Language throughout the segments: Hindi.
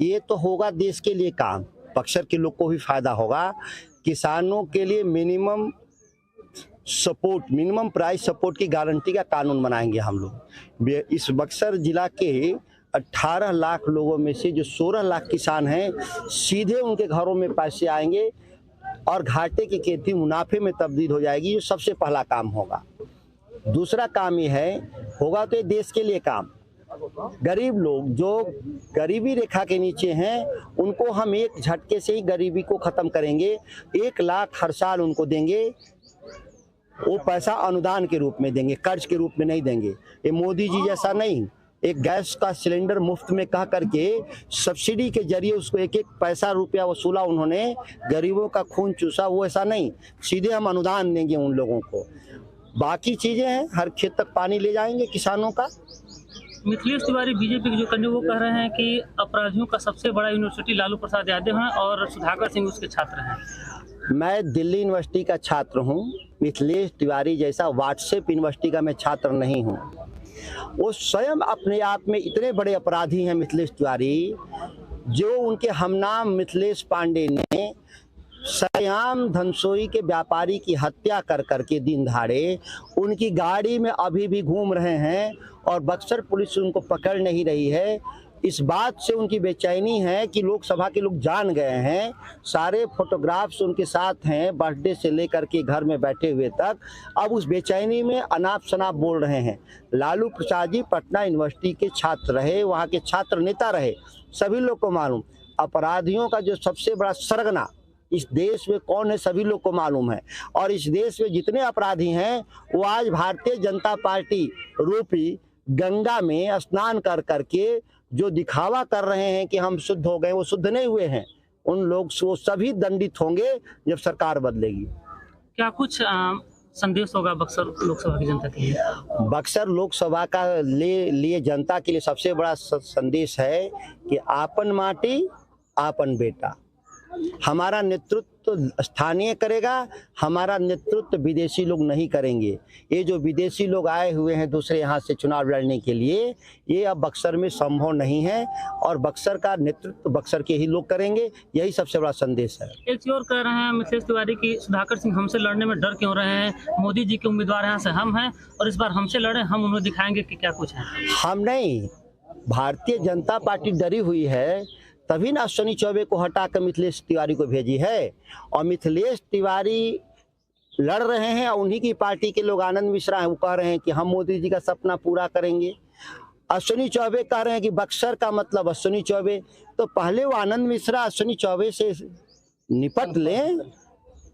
ये तो होगा देश के लिए काम, बक्सर के लोग को भी फायदा होगा। किसानों के लिए मिनिमम प्राइस सपोर्ट की गारंटी का कानून बनाएंगे हम लोग। इस बक्सर जिला के 18 लाख लोगों में से जो 16 लाख किसान हैं, सीधे उनके घरों में पैसे आएंगे और घाटे की खेती मुनाफे में तब्दील हो जाएगी। ये सबसे पहला काम होगा। दूसरा काम ये है, होगा तो ये देश के लिए काम। गरीब लोग जो गरीबी रेखा के नीचे हैं, उनको हम एक झटके से ही गरीबी को ख़त्म करेंगे। 1 लाख हर साल उनको देंगे। वो पैसा अनुदान के रूप में देंगे, कर्ज के रूप में नहीं देंगे। ये मोदी जी जैसा नहीं, एक गैस का सिलेंडर मुफ्त में कह करके सब्सिडी के जरिए उसको 1-1 पैसा रुपया वसूला उन्होंने, गरीबों का खून चूसा। वो ऐसा नहीं, सीधे हम अनुदान देंगे उन लोगों को। बाकी चीज़ें हैं, हर खेत तक पानी ले जाएंगे किसानों का। मिथिलेश तिवारी बीजेपी के जो कैंडिडेट वो कह रहे हैं कि अपराधियों का सबसे बड़ा यूनिवर्सिटी लालू प्रसाद यादव हैं और सुधाकर सिंह उसके छात्र हैं। मैं दिल्ली यूनिवर्सिटी का छात्र हूं। मिथिलेश तिवारी जैसा व्हाट्सएप यूनिवर्सिटी का मैं छात्र नहीं हूं। वो स्वयं अपने आप में इतने बड़े अपराधी हैं मिथिलेश तिवारी, जो उनके हमनाम मिथिलेश पांडे ने सरेआम धनसोई के व्यापारी की हत्या कर करके दिन दहाड़े उनकी गाड़ी में अभी भी घूम रहे हैं और बक्सर पुलिस उनको पकड़ नहीं रही है। इस बात से उनकी बेचैनी है कि लोकसभा के लोग जान गए हैं, सारे फोटोग्राफ्स उनके साथ हैं, बर्थडे से लेकर के घर में बैठे हुए तक। अब उस बेचैनी में अनाप शनाप बोल रहे हैं। लालू प्रसाद जी पटना यूनिवर्सिटी के छात्र रहे, वहाँ के छात्र नेता रहे, सभी लोग को मालूम। अपराधियों का जो सबसे बड़ा सरगना इस देश में कौन है, सभी लोग को मालूम है। और इस देश में जितने अपराधी हैं, वो आज भारतीय जनता पार्टी रूपी गंगा में स्नान कर करके जो दिखावा कर रहे हैं कि हम शुद्ध हो गए, वो शुद्ध नहीं हुए हैं। उन लोग वो सभी दंडित होंगे जब सरकार बदलेगी। क्या कुछ संदेश होगा बक्सर लोकसभा की जनता के लिए? बक्सर लोकसभा का लिए जनता के लिए सबसे बड़ा संदेश है कि आपन माटी आपन बेटा। हमारा नेतृत्व स्थानीय करेगा, हमारा नेतृत्व विदेशी लोग नहीं करेंगे। ये जो विदेशी लोग आए हुए हैं दूसरे यहाँ से चुनाव लड़ने के लिए, ये अब बक्सर में संभव नहीं है और बक्सर का नेतृत्व बक्सर के ही लोग करेंगे। यही सबसे बड़ा संदेश है। एक चीज और कह रहे हैं मिथिलेश तिवारी की सुधाकर सिंह हमसे लड़ने में डर क्यों रहे हैं? मोदी जी के उम्मीदवार यहाँ से हम हैं और इस बार हमसे लड़े, हम उन्हें दिखाएंगे कि क्या कुछ है। हम नहीं, भारतीय जनता पार्टी डरी हुई है, तभी ना अश्विनी चौबे को हटाकर मिथिलेश तिवारी को भेजी है। और मिथिलेश तिवारी लड़ रहे हैं और उन्हीं की पार्टी के लोग, आनंद मिश्रा हैं, वो कह रहे हैं कि हम मोदी जी का सपना पूरा करेंगे। अश्विनी चौबे कह रहे हैं कि बक्सर का मतलब अश्विनी चौबे। तो पहले वो आनंद मिश्रा अश्विनी चौबे से निपट लें,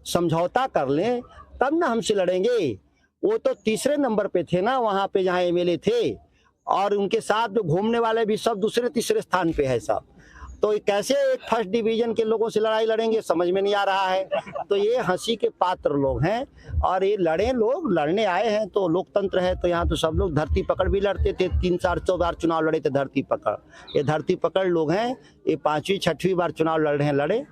समझौता कर लें, तब ना हमसे लड़ेंगे। वो तो तीसरे नंबर पे थे ना वहाँ पे जहाँ एमएलए थे, और उनके साथ जो घूमने वाले भी सब दूसरे तीसरे स्थान पे है सब। तो कैसे एक फर्स्ट डिवीजन के लोगों से लड़ाई लड़ेंगे, समझ में नहीं आ रहा है। तो ये हंसी के पात्र लोग हैं और ये लोग लड़ने आए हैं। तो लोकतंत्र है, तो यहाँ तो सब लोग धरती पकड़ भी लड़ते थे। 3-4 बार चुनाव लड़े थे धरती पकड़। ये धरती पकड़ लोग हैं, ये 5वीं 6वीं बार चुनाव लड़ रहे हैं, लड़े।